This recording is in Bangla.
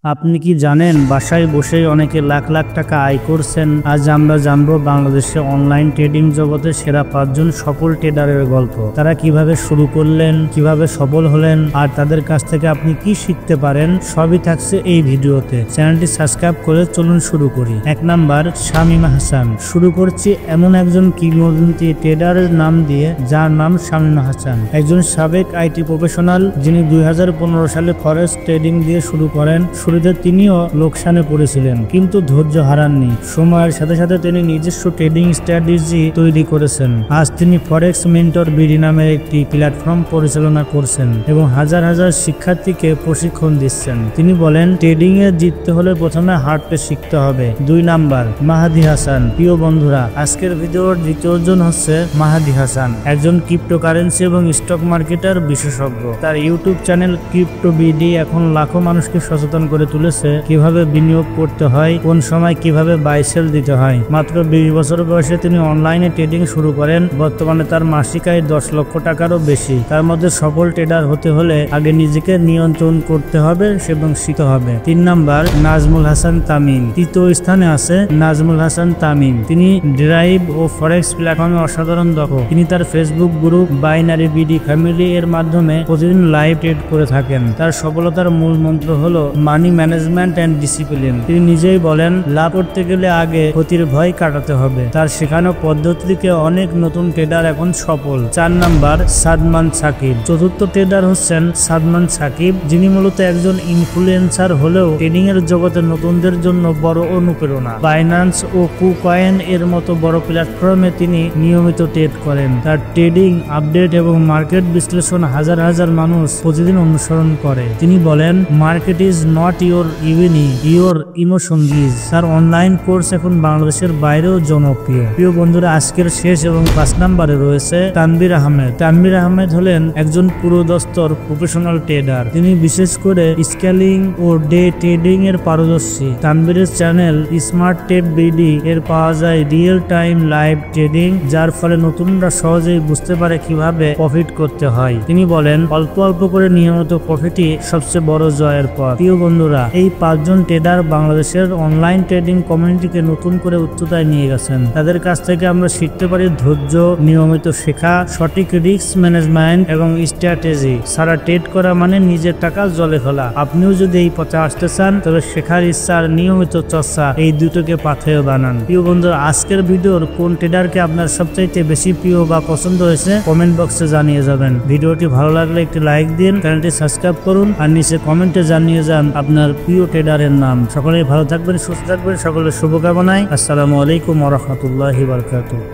আপনি কি জানেন বাসায় বসেই অনেকে লাখ লাখ টাকা আয় করছেন? আজ আমরা জানবো বাংলাদেশে অনলাইন ট্রেডিং জগতে সেরা 5 জন সফল ট্রেডারের গল্প। তারা কিভাবে শুরু করলেন, কিভাবে সফল হলেন, আর তাদের কাছ থেকে আপনি কি শিখতে পারেন, সবই থাকছে এই ভিডিওতে। চ্যানেলটি সাবস্ক্রাইব করে চলুন শুরু করি। 1 নাম্বার, শামীমা হাসান। শুরু করছি এমন একজন কিংবদন্তি ট্রেডারের নাম দিয়ে, যার নাম শামীমা হাসান। একজন সাবেক আইটি প্রফেশনাল, যিনি 2015 সালে ফরেক্স ট্রেডিং দিয়ে শুরু করেন। তিনিও লোকসানে পড়েছিলেন, কিন্তু ধৈর্য হারাননি। সময়ের সাথে সাথে তিনি নিজস্ব ট্রেডিং স্ট্র্যাটেজি তৈরি করেছেন। আজ তিনি ফরেক্স মেন্টর বিডি নামের একটি প্ল্যাটফর্ম পরিচালনা করছেন এবং হাজার হাজার শিক্ষার্থীকে প্রশিক্ষণ দিচ্ছেন। তিনি বলেন, ট্রেডিং এ জিততে হলে প্রথমে হারতে শিখতে হবে। 2 নাম্বার, মাহাদি হাসান। প্রিয় বন্ধুরা, আজকের ভিডিওর দ্বিতীয় জন হচ্ছে মাহাদি হাসান, একজন ক্রিপ্টোকারেন্সি এবং স্টক মার্কেটের বিশেষজ্ঞ। তার ইউটিউব চ্যানেল ক্রিপ্টো বিডি এখন লাখো মানুষকে সচেতন করে তুলেছে কিভাবে বিনিয়োগ করতে হয়, কোন সময় কিভাবে বাই সেল দিতে হয়। মাত্র 20 বছর বয়সে তিনি অনলাইনে ট্রেডিং শুরু করেন। বর্তমানে তার মাসিক আয় 10 লক্ষ টাকারও বেশি। তার মধ্যে সফল ট্রেডার হতে হলে আগে নিজেকে নিয়ন্ত্রণ করতে হবে এবং শিখতে হবে। 3 নাম্বার, নাজমুল হাসান তামিম। তৃতীয় স্থানে আছে নাজমুল হাসান তামিম। তিনি ড্রাইভ ও ফরেক্স প্ল্যাটফর্মে অসাধারণ দক্ষ। তিনি তার Facebook group binary BD family এর মাধ্যমে প্রতিদিন লাইভ ট্রেড করে থাকেন। তার সফলতার মূল মন্ত্র হলো মানি ম্যানেজমেন্ট এন্ড ডিসিপ্লিন। তিনি নিজেই বলেন, লাভ করতে গেলে আগে ক্ষতির ভয় কাটাতে হবে। তার শেখানো পদ্ধতি থেকে অনেক নতুন ট্রেডার এখন সফল। 4 নাম্বার, সাদমান সাকিব। চতুর্থ ট্রেডার হচ্ছেন সাদমান সাকিব, যিনি মূলত একজন ইনফ্লুয়েন্সার হলেও ট্রেডিং এর জগতে নতুনদের জন্য বড় অনুপ্রেরণা। বাইন্যান্স ও কুকয়েন এর মতো বড় প্ল্যাটফর্মে তিনি নিয়মিত ট্রেড করেন। তার ট্রেডিং আপডেট এবং মার্কেট বিশ্লেষণ হাজার হাজার মানুষ প্রতিদিন অনুসরণ করে। তিনি বলেন, market is not your enemy, your emotion is. তার অনলাইন কোর্স এখন বাংলাদেশের বাইরেও জনপ্রিয়। প্রিয় বন্ধুরা, আজকের শেষ এবং 5 নম্বরে রয়েছে তানভীর আহমেদ। তানভীর আহমেদ হলেন একজন পুরোদস্তর প্রফেশনাল ট্রেডার। তিনি বিশেষ করে স্কেলিং ও ডে ট্রেডিং এর পারদর্শী। তানভীরের চ্যানেল স্মার্ট ট্রেড বিডি এর পাওয়া যায় রিয়েল টাইম লাইভ ট্রেডিং, যার ফলে নতুনরা সহজেই বুঝতে পারে কিভাবে প্রফিট করতে হয়। তিনি বলেন, অল্প অল্প করে নিয়মিত প্রফিটই সবচেয়ে বড় জয়ের পথ। প্রিয় বন্ধুরা, এই 5 জন ট্রেডার বাংলাদেশের অনলাইন ট্রেডিং কমিউনিটিকে নতুন করে উচ্চতায় নিয়ে গেছেন। তাদের কাছ থেকে আমরা শিখতে পারি ধৈর্য, নিয়মিত শেখা, সঠিক রিস্ক ম্যানেজমেন্ট এবং স্ট্র্যাটেজি। সারা ট্রেড করা মানে নিজের টাকা জলে ফেলা। আপনিও যদি এই পথে আসতে চান, তবে শেখার ইচ্ছা আর নিয়মিত চর্চা, এই দুটোকে পাথেয় বানান। প্রিয় বন্ধুরা, আজকের ভিডিওর কোন ট্রেডারকে আপনার সবচাইতে বেশি প্রিয় বা পছন্দ হয়েছে কমেন্ট বক্সে জানিয়ে যাবেন। ভিডিওটি ভালো লাগলে একটি লাইক দিন, চ্যানেলটি সাবস্ক্রাইব করুন আর নিচে কমেন্টে জানিয়ে যান আপনার প্রিয় ট্রেডারের নাম। সকলেই ভালো থাকবেন, সুস্থ থাকবেন, সকলের শুভকামনায়। আসসালামু আলাইকুম ওয়া রাহমাতুল্লাহি ওয়া বারাকাতুহু।